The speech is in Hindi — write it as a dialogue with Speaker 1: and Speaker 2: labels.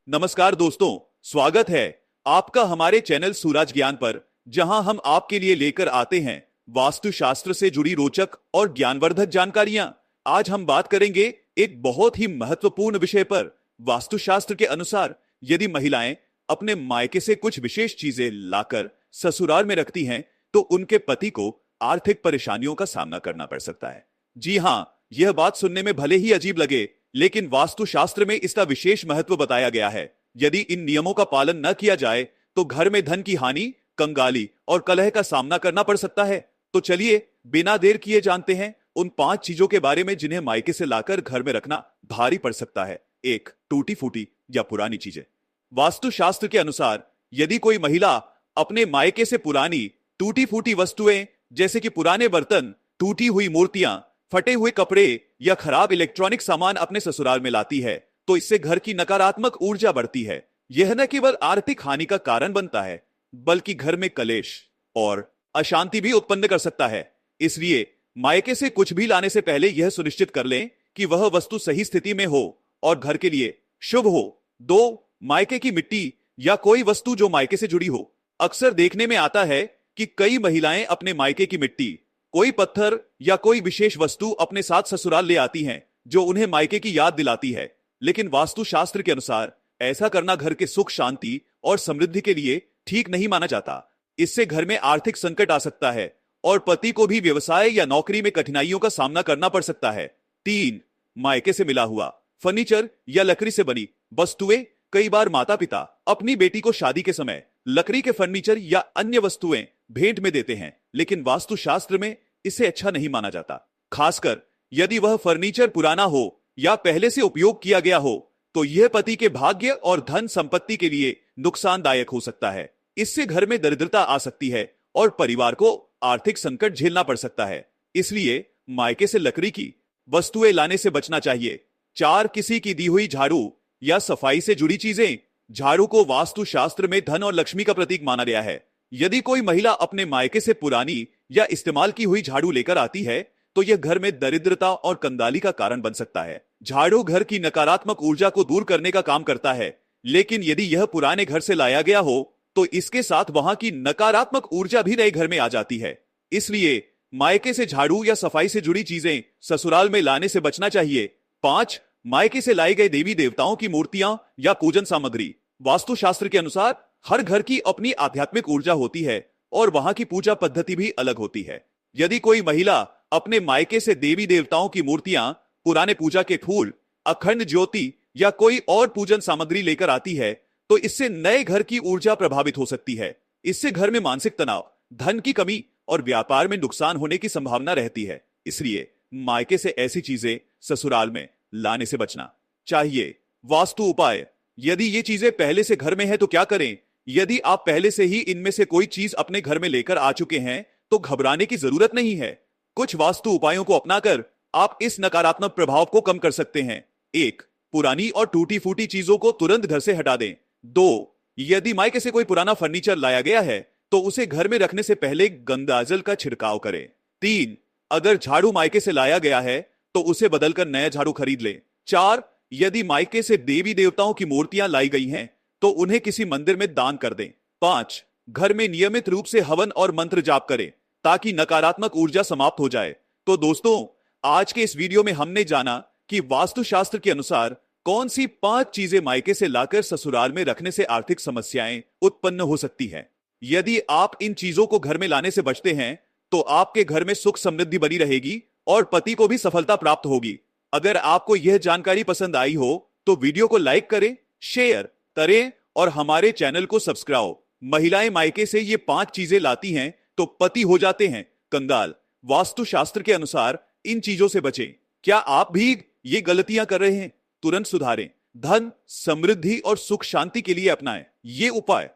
Speaker 1: नमस्कार दोस्तों, स्वागत है आपका हमारे चैनल सूरज ज्ञान पर, जहां हम आपके लिए लेकर आते हैं वास्तुशास्त्र से जुड़ी रोचक और ज्ञानवर्धक जानकारियां। आज हम बात करेंगे एक बहुत ही महत्वपूर्ण विषय पर। वास्तुशास्त्र के अनुसार यदि महिलाएं अपने मायके से कुछ विशेष चीजें लाकर ससुराल में रखती हैं, तो उनके पति को आर्थिक परेशानियों का सामना करना पड़ सकता है। जी हां, यह बात सुनने में भले ही अजीब लगे, लेकिन वास्तुशास्त्र में इसका विशेष महत्व बताया गया है। यदि इन नियमों का पालन न किया जाए तो घर में धन की हानि, कंगाली और कलह का सामना करना पड़ सकता है। तो चलिए बिना देर किए जानते हैं उन 5 चीजों के बारे में जिन्हें मायके से लाकर घर में रखना भारी पड़ सकता है। 1. टूटी फूटी या पुरानी चीजें। वास्तुशास्त्र के अनुसार यदि कोई महिला अपने मायके से पुरानी टूटी फूटी वस्तुएं जैसे कि पुराने बर्तन, टूटी हुई मूर्तियां, फटे हुए कपड़े या खराब इलेक्ट्रॉनिक सामान अपने ससुराल में लाती है, तो इससे घर की नकारात्मक ऊर्जा बढ़ती है। यह न केवल आर्थिक हानि का कारण बनता है, बल्कि घर में कलेश और अशांति भी उत्पन्न कर सकता है। इसलिए मायके से कुछ भी लाने से पहले यह सुनिश्चित कर लें कि वह वस्तु सही स्थिति में हो और घर के लिए शुभ हो। 2. मायके की मिट्टी या कोई वस्तु जो मायके से जुड़ी हो। अक्सर देखने में आता है कि कई महिलाएं अपने मायके की मिट्टी, कोई पत्थर या कोई विशेष वस्तु अपने साथ ससुराल ले आती हैं, जो उन्हें मायके की याद दिलाती है। लेकिन वास्तुशास्त्र के अनुसार ऐसा करना घर के सुख, शांति और समृद्धि के लिए ठीक नहीं माना जाता। इससे घर में आर्थिक संकट आ सकता है और पति को भी व्यवसाय या नौकरी में कठिनाइयों का सामना करना पड़ सकता है। 3. मायके से मिला हुआ फर्नीचर या लकड़ी से बनी वस्तुएं। कई बार माता पिता अपनी बेटी को शादी के समय लकड़ी के फर्नीचर या अन्य वस्तुएं भेंट में देते हैं, लेकिन वास्तुशास्त्र में इसे अच्छा नहीं माना जाता। खासकर यदि वह फर्नीचर पुराना हो या पहले से उपयोग किया गया हो, तो यह पति के भाग्य और धन संपत्ति के लिए नुकसानदायक हो सकता है। इससे घर में दरिद्रता आ सकती है और परिवार को आर्थिक संकट झेलना पड़ सकता है। इसलिए मायके से लकड़ी की वस्तुएं लाने से बचना चाहिए। 4. किसी की दी हुई झाड़ू या सफाई से जुड़ी चीजें। झाड़ू को वास्तुशास्त्र में धन और लक्ष्मी का प्रतीक माना गया है। यदि कोई महिला अपने मायके से पुरानी या इस्तेमाल की हुई झाड़ू लेकर आती है, तो यह घर में दरिद्रता और कंगाली का कारण बन सकता है। झाड़ू घर की नकारात्मक ऊर्जा को दूर करने का काम करता है, लेकिन यदि यह पुराने घर से लाया गया हो, तो इसके साथ वहां की नकारात्मक ऊर्जा भी नए घर में आ जाती है। इसलिए मायके से झाड़ू या सफाई से जुड़ी चीजें ससुराल में लाने से बचना चाहिए। 5. मायके से लाए गए देवी देवताओं की मूर्तियां या पूजन सामग्री। वास्तुशास्त्र के अनुसार हर घर की अपनी आध्यात्मिक ऊर्जा होती है और वहां की पूजा पद्धति भी अलग होती है। यदि कोई महिला अपने मायके से देवी देवताओं की मूर्तियां, पुराने पूजा के फूल, अखंड ज्योति या कोई और पूजन सामग्री लेकर आती है, तो इससे नए घर की ऊर्जा प्रभावित हो सकती है। इससे घर में मानसिक तनाव, धन की कमी और व्यापार में नुकसान होने की संभावना रहती है। इसलिए मायके से ऐसी चीजें ससुराल में लाने से बचना चाहिए। वास्तु उपाय। यदि ये चीजें पहले से घर में है तो क्या करें? यदि आप पहले से ही इनमें से कोई चीज अपने घर में लेकर आ चुके हैं, तो घबराने की जरूरत नहीं है। कुछ वास्तु उपायों को अपनाकर आप इस नकारात्मक प्रभाव को कम कर सकते हैं। 1. पुरानी और टूटी फूटी चीजों को तुरंत घर से हटा दें। 2. यदि मायके से कोई पुराना फर्नीचर लाया गया है, तो उसे घर में रखने से पहले गंगाजल का छिड़काव करें। 3. अगर झाड़ू मायके से लाया गया है, तो उसे बदलकर नया झाड़ू खरीद लें। 4. यदि मायके से देवी देवताओं की मूर्तियां लाई गई हैं, तो उन्हें किसी मंदिर में दान कर दें। 5. घर में नियमित रूप से हवन और मंत्र जाप करें, ताकि नकारात्मक ऊर्जा समाप्त हो जाए। तो दोस्तों, आज के इस वीडियो में हमने जाना कि वास्तुशास्त्र के अनुसार कौन सी 5 चीजें मायके से लाकर ससुराल में रखने से आर्थिक समस्याएं उत्पन्न हो सकती हैं। यदि आप इन चीजों को घर में लाने से बचते हैं, तो आपके घर में सुख समृद्धि बनी रहेगी और पति को भी सफलता प्राप्त होगी। अगर आपको यह जानकारी पसंद आई हो, तो वीडियो को लाइक करें, शेयर करें और हमारे चैनल को सब्सक्राइब। महिलाएं मायके से ये 5 चीजें लाती हैं तो पति हो जाते हैं कंगाल। वास्तुशास्त्र के अनुसार इन चीजों से बचें। क्या आप भी ये गलतियां कर रहे हैं? तुरंत सुधारें। धन, समृद्धि और सुख शांति के लिए अपनाएं ये उपाय।